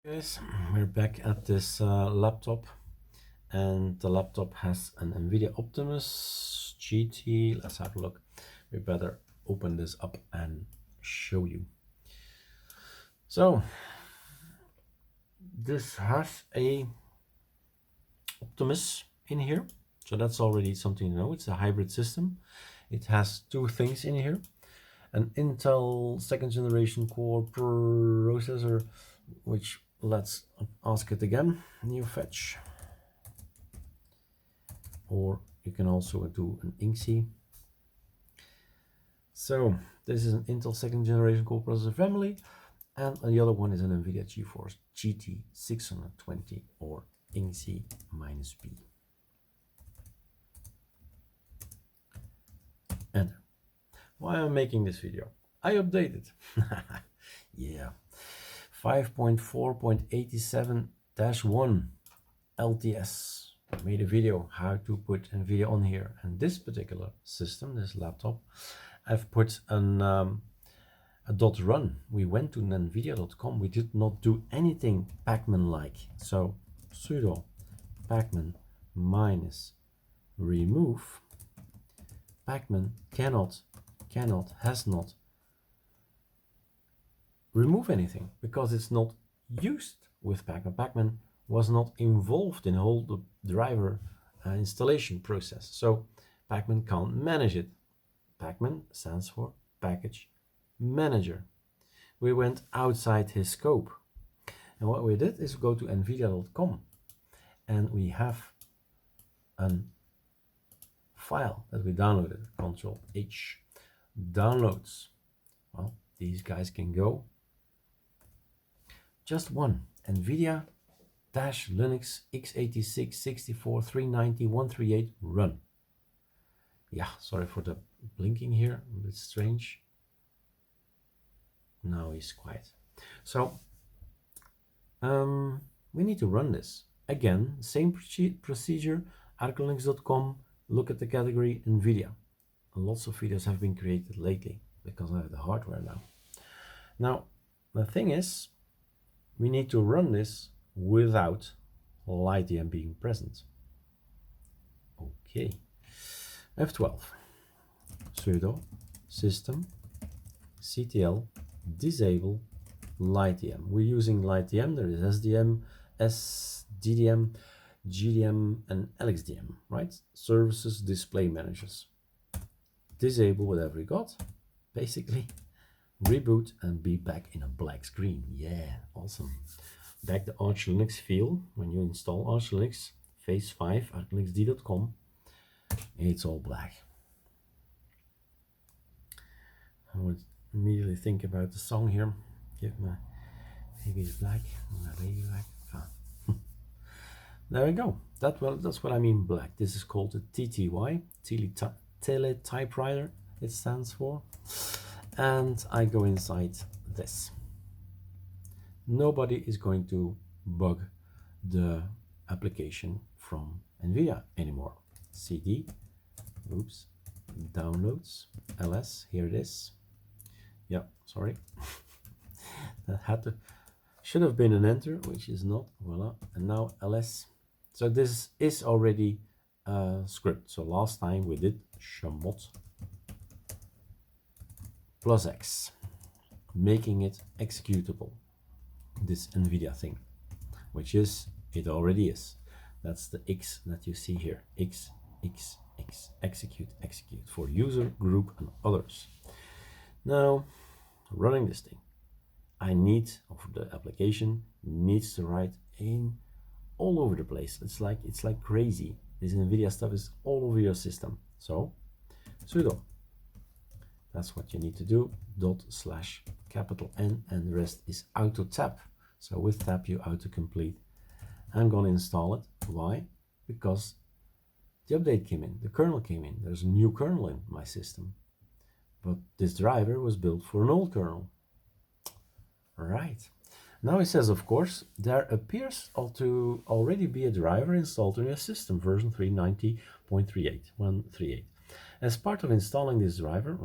Guys, we're back at this laptop, and the laptop has an Nvidia Optimus GT. Let's have a look. We better open this up and show you. So this has a Optimus in here, so that's already something to know. It's a hybrid system. It has two things in here: an Intel second generation core processor, which let's ask it again, new fetch, or you can also do an INC. So this is an Intel second generation core processor family, and the other one is an Nvidia GeForce GT620 or INC -B. Enter. Why am I making this video? I updated. Yeah. 5.4.87-1 LTS. I made a video how to put Nvidia on here, and this particular system, this laptop, I've put a .run. We went to nvidia.com. We did not do anything pacman like. So sudo pacman minus remove. Pacman cannot, has not remove anything because it's not used with pacman. Pacman was not involved in the whole driver installation process, so pacman can't manage it. Pacman stands for package manager. We went outside his scope, and what we did is go to nvidia.com, and we have a file that we downloaded, Control H, downloads. Well, these guys can go. Just one, Nvidia Linux x86 64 390 138 run. Yeah, sorry for the blinking here, a bit strange. Now he's quiet. So we need to run this again. Same procedure. ArcoLinux.com. Look at the category Nvidia. Lots of videos have been created lately because I have the hardware now. Now the thing is, we need to run this without LightDM being present. Okay. F12 sudo system ctl disable LightDM. We're using LightDM. There is SDM, SDDM, GDM, and LXDM, right? Services display managers. Disable whatever we got, basically. Reboot and be back in a black screen. Yeah, awesome. Back the ArcoLinux feel when you install ArcoLinux, phase 5, arcolinuxd.com. It's all black. I would immediately think about the song here. Give my baby is black, my baby black. Ah. There we go. That's what I mean black. This is called a TTY, teletypewriter it stands for. And I go inside this. Nobody is going to bug the application from Nvidia anymore. CD, oops, downloads, ls, here it is. Yeah, sorry. That should have been an enter, which is not, voila, and now ls. So this is already a script. So last time we did chmod plus X, making it executable, this Nvidia thing, which is, it already is. That's the X that you see here, X, execute for user, group, and others. Now, running this thing, I need, or the application needs to write in all over the place. It's like crazy. This Nvidia stuff is all over your system. So, sudo. That's what you need to do, /N, and the rest is auto tab. So with tab you auto complete. I'm gonna install it. Why? Because the update came in, the kernel came in. There's a new kernel in my system, but this driver was built for an old kernel. Right. Now it says, of course, there appears to already be a driver installed in your system, version 390.38. As part of installing this driver,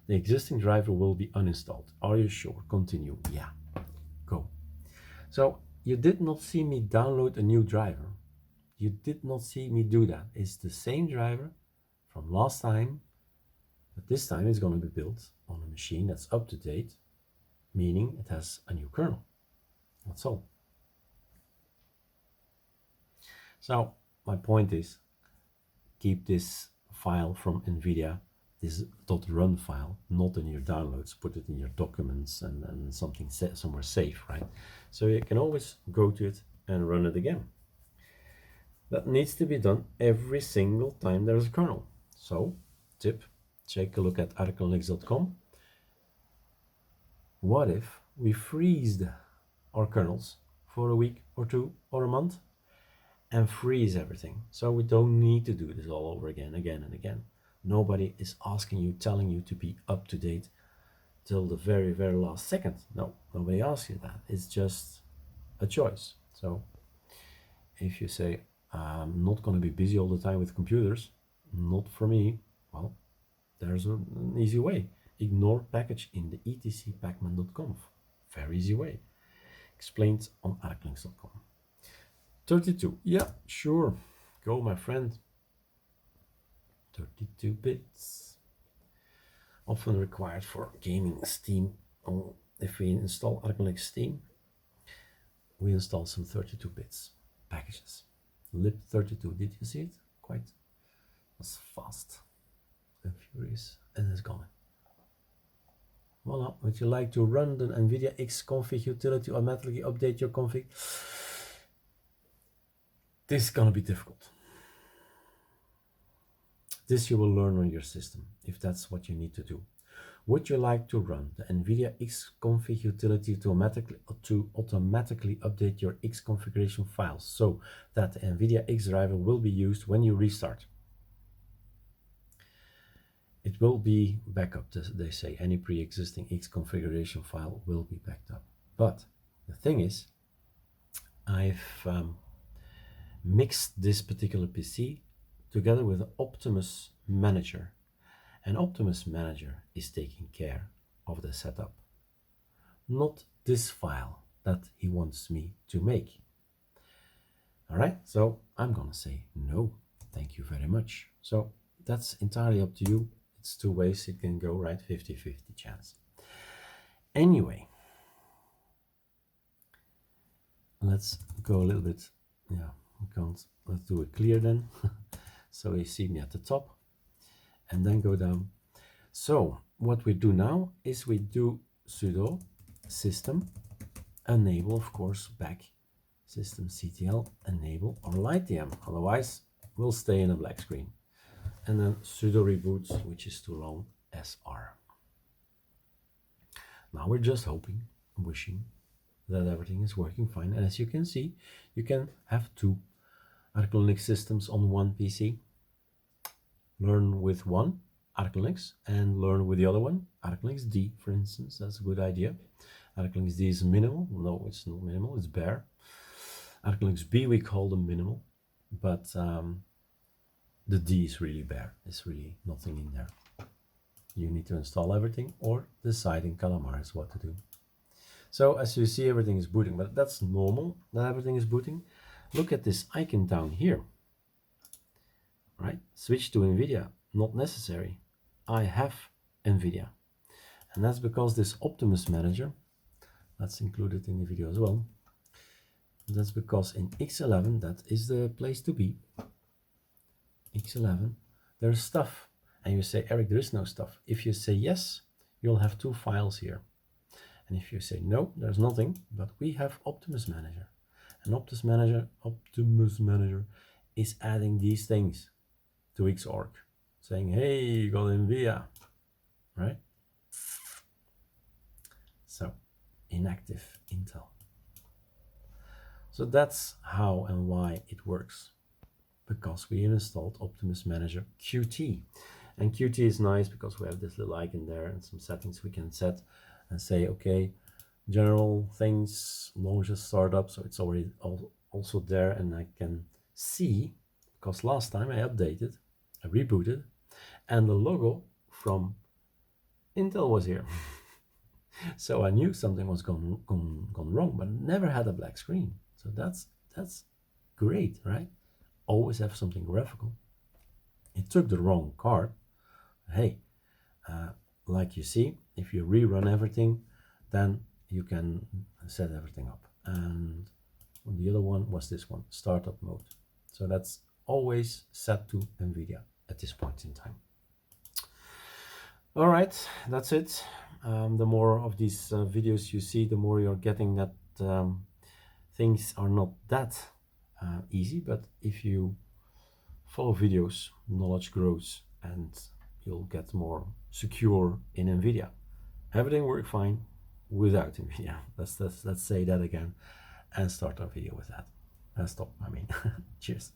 the existing driver will be uninstalled. Are you sure? Continue. Yeah. Go. So you did not see me download a new driver. You did not see me do that. It's the same driver from last time, but this time it's going to be built on a machine that's up to date, meaning it has a new kernel. That's all. So my point is, keep this file from Nvidia, this .run file, not in your downloads. Put it in your documents and something somewhere safe, right? So you can always go to it and run it again. That needs to be done every single time there is a kernel. So, tip, take a look at ArcoLinux.com. What if we freeze our kernels for a week or two or a month and freeze everything, so we don't need to do this all over again and again. Nobody is asking you, telling you to be up to date till the very, very last second. No, nobody asks you that. It's just a choice. So if you say, I'm not going to be busy all the time with computers, not for me, well, there's an easy way. Ignore package in the etcpacman.conf. Very easy way. Explained on ArcoLinux.com. 32, yeah, sure, go my friend. 32 bits, often required for gaming Steam. If we install ArcoLinux Steam, we install some 32 bits packages. lib32, did you see it? Quite was fast and furious, and it's gone. Voila, would you like to run the Nvidia Xconfig utility automatically update your config? This is gonna be difficult. This you will learn on your system, if that's what you need to do. Would you like to run the Nvidia Xconfig utility to automatically update your X configuration files so that the Nvidia X driver will be used when you restart? It will be backup, they say. Any pre-existing X configuration file will be backed up. But the thing is, I've mixed this particular PC together with Optimus Manager. And Optimus Manager is taking care of the setup, not this file that he wants me to make. All right, so I'm gonna say no, thank you very much. So that's entirely up to you. It's two ways it can go, right? 50-50 chance. Anyway, let's go a little bit, yeah, let's do it clear then. So you see me at the top and then go down. So what we do now is we do sudo system enable, of course, back systemctl enable or lightdm, otherwise we'll stay in a black screen. And then sudo reboot, which is too long, sr. Now we're just hoping, wishing that everything is working fine. And as you can see, you can have two ArcoLinux systems on one PC. Learn with one, ArcoLinux, and learn with the other one, ArcoLinux D, for instance. That's a good idea. ArcoLinux D is minimal. No, it's not minimal, it's bare. ArcoLinux B, we call them minimal, but the D is really bare. There's really nothing in there. You need to install everything or decide in Calamares what to do. So as you see, everything is booting, but that's normal that everything is booting. Look at this icon down here, right? Switch to Nvidia, not necessary. I have Nvidia. And that's because this Optimus Manager, that's included in the video as well. That's because in X11, that is the place to be. X11, there's stuff. And you say, Eric, there is no stuff. If you say yes, you'll have two files here. And if you say no, there's nothing, but we have Optimus Manager. And Optimus Manager is adding these things to Xorg, saying, hey, you got Nvidia, right? So, inactive Intel. So that's how and why it works, because we installed Optimus Manager Qt. And Qt is nice because we have this little icon there and some settings we can set and say, okay, general things, launch a startup, so it's already also there, and I can see, because last time I updated, I rebooted, and the logo from Intel was here. So I knew something was gone wrong, but never had a black screen. So that's great, right? Always have something graphical. It took the wrong card. Hey, like you see, if you rerun everything, then you can set everything up. And the other one was this one, startup mode. So that's always set to Nvidia at this point in time. All right, that's it. The more of these videos you see, the more you're getting that things are not that easy, but if you follow videos, knowledge grows and you'll get more secure in Nvidia. Everything worked fine without Nvidia. Let's say that again and start our video with that. Stop, I mean. Cheers.